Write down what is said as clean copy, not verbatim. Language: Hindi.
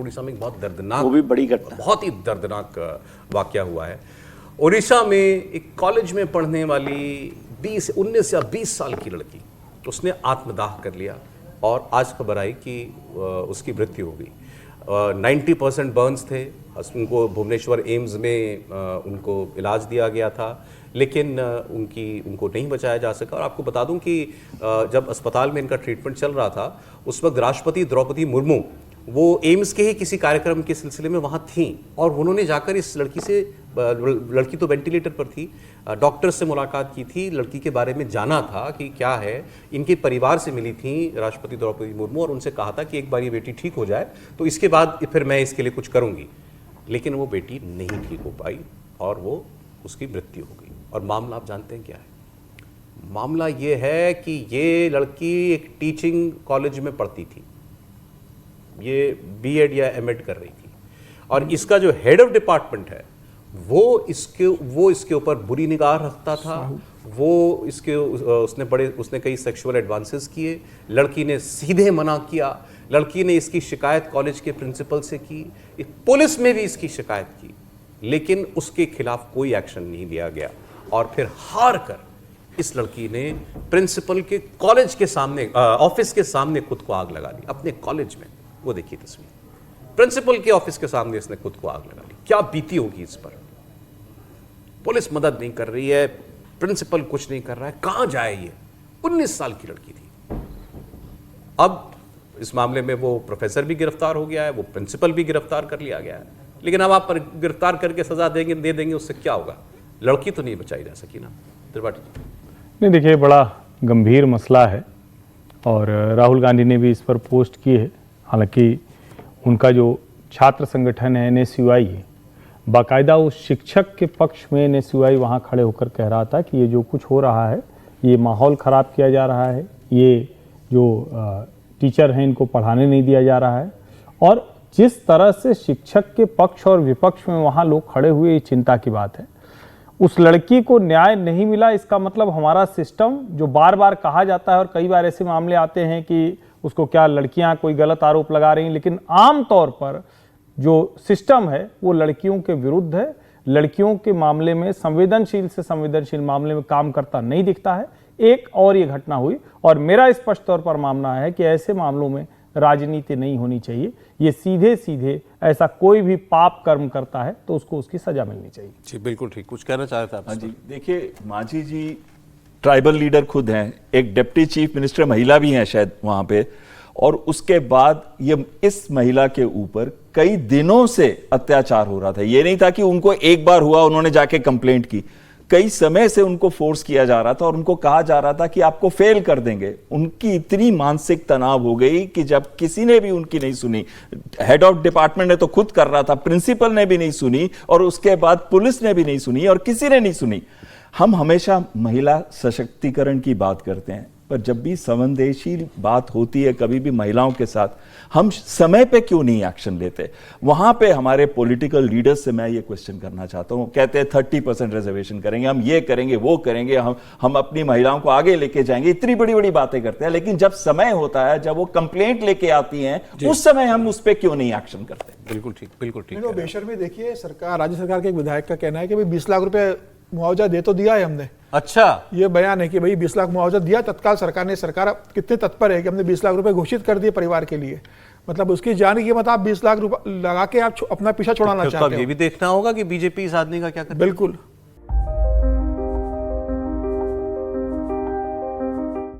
उड़ीसा में एक बहुत दर्दनाक, वो भी बड़ी घटना, बहुत ही दर्दनाक वाकया हुआ है। उड़ीसा में एक कॉलेज में पढ़ने वाली 19 या 20 साल की लड़की, उसने आत्मदाह कर लिया और आज खबर आई कि उसकी मृत्यु हो गई। 90% बर्न्स थे, उनको भुवनेश्वर एम्स में उनको इलाज दिया गया था, लेकिन उनको नहीं बचाया जा सका। और आपको बता दूं कि जब अस्पताल में इनका ट्रीटमेंट चल रहा था, उस वक्त राष्ट्रपति द्रौपदी मुर्मू वो एम्स के ही किसी कार्यक्रम के सिलसिले में वहाँ थीं और उन्होंने जाकर इस लड़की तो वेंटिलेटर पर थी, डॉक्टर से मुलाकात की थी, लड़की के बारे में जाना था कि क्या है। इनके परिवार से मिली थी राष्ट्रपति द्रौपदी मुर्मू और उनसे कहा था कि एक बार ये बेटी ठीक हो जाए तो इसके बाद फिर मैं इसके लिए कुछ करूँगी। लेकिन वो बेटी नहीं ठीक हो पाई और वो उसकी मृत्यु हो गई। और मामला आप जानते हैं क्या है? मामला ये है कि ये लड़की एक टीचिंग कॉलेज में पढ़ती थी, ये बीएड या एमएड कर रही थी और इसका जो हेड ऑफ डिपार्टमेंट है वो इसके ऊपर बुरी निगाह रखता था। वो उसने कई सेक्सुअल एडवांसेस किए। लड़की ने सीधे मना किया। लड़की ने इसकी शिकायत कॉलेज के प्रिंसिपल से की, पुलिस में भी इसकी शिकायत की, लेकिन उसके खिलाफ कोई एक्शन नहीं लिया गया। और फिर हार कर इस लड़की ने प्रिंसिपल के कॉलेज के सामने, ऑफिस के सामने खुद को आग लगा ली, अपने कॉलेज में। वो देखिए तस्वीर, प्रिंसिपल के ऑफिस के सामने इसने खुद को आग लगा ली। क्या बीती होगी इस पर? पुलिस मदद नहीं कर रही है, प्रिंसिपल कुछ नहीं कर रहा है, कहां जाए ये? 19 साल की लड़की थी। अब इस मामले में वो प्रोफेसर भी गिरफ्तार हो गया है, वो प्रिंसिपल भी गिरफ्तार कर लिया गया है। लेकिन अब आप गिरफ्तार करके सजा दे देंगे, उससे क्या होगा? लड़की तो नहीं बचाई जा सकी ना। त्रिपाठी जी, नहीं, देखिए बड़ा गंभीर मसला है और राहुल गांधी ने भी इस पर पोस्ट की है। हालांकि उनका जो छात्र संगठन है NSUI, बाकायदा उस शिक्षक के पक्ष में NSUI वहाँ खड़े होकर कह रहा था कि ये जो कुछ हो रहा है, ये माहौल ख़राब किया जा रहा है, ये जो टीचर हैं इनको पढ़ाने नहीं दिया जा रहा है। और जिस तरह से शिक्षक के पक्ष और विपक्ष में वहाँ लोग खड़े हुए, ये चिंता की बात है। उस लड़की को न्याय नहीं मिला, इसका मतलब हमारा सिस्टम, जो बार बार कहा जाता है और कई बार ऐसे मामले आते हैं कि उसको क्या लड़कियां कोई गलत आरोप लगा रही हैं, लेकिन आम तौर पर जो सिस्टम है वो लड़कियों के विरुद्ध है। लड़कियों के मामले में संवेदनशील से संवेदनशील मामले में काम करता नहीं दिखता है। एक और ये घटना हुई और मेरा स्पष्ट तौर पर मानना है कि ऐसे मामलों में राजनीति नहीं होनी चाहिए। ये सीधे सीधे ऐसा कोई भी पाप कर्म करता है तो उसको उसकी सजा मिलनी चाहिए। जी बिल्कुल ठीक। कुछ कहना चाह रहे थे आप? हाँ जी, देखिए मांझी जी ट्राइबल लीडर खुद हैं, एक डिप्टी चीफ मिनिस्टर महिला भी हैं शायद वहां पे, और उसके बाद ये इस महिला के ऊपर कई दिनों से अत्याचार हो रहा था। ये नहीं था कि उनको एक बार हुआ उन्होंने जाके कंप्लेंट की, कई समय से उनको फोर्स किया जा रहा था और उनको कहा जा रहा था कि आपको फेल कर देंगे। उनकी इतनी मानसिक तनाव हो गई कि जब किसी ने भी उनकी नहीं सुनी, हेड ऑफ डिपार्टमेंट ने तो खुद कर रहा था, प्रिंसिपल ने भी नहीं सुनी और उसके बाद पुलिस ने भी नहीं सुनी और किसी ने नहीं सुनी। हम हमेशा महिला सशक्तिकरण की बात करते हैं, पर जब भी संवेदनशील बात होती है कभी भी महिलाओं के साथ, हम समय पे क्यों नहीं एक्शन लेते? वहां पे हमारे पॉलिटिकल लीडर्स से मैं ये क्वेश्चन करना चाहता हूं। कहते हैं 30% रिजर्वेशन करेंगे, हम ये करेंगे, वो करेंगे, हम अपनी महिलाओं को आगे लेके जाएंगे, इतनी बड़ी बड़ी बातें करते हैं, लेकिन जब समय होता है, जब वो कंप्लेंट लेके आती हैं, उस समय हम उस पर क्यों नहीं एक्शन करते? बिल्कुल ठीक, बिल्कुल ठीक। बेशर्मी देखिए, सरकार, राज्य सरकार के एक विधायक का कहना है कि भाई 20 लाख रुपए मुआवजा दे तो दिया है हमने। अच्छा, ये बयान है कि भाई 20 लाख मुआवजा दिया तत्काल सरकार ने। सरकार कितने तत्पर है कि हमने 20 लाख रुपए घोषित कर दिए परिवार के लिए। मतलब उसकी जान की कीमत आप 20 लाख रुपए लगा के आप अपना पीछा छुड़ाना चाहते हो। ये भी देखना होगा कि बीजेपी इस आदमी का क्या करती है। बिल्कुल।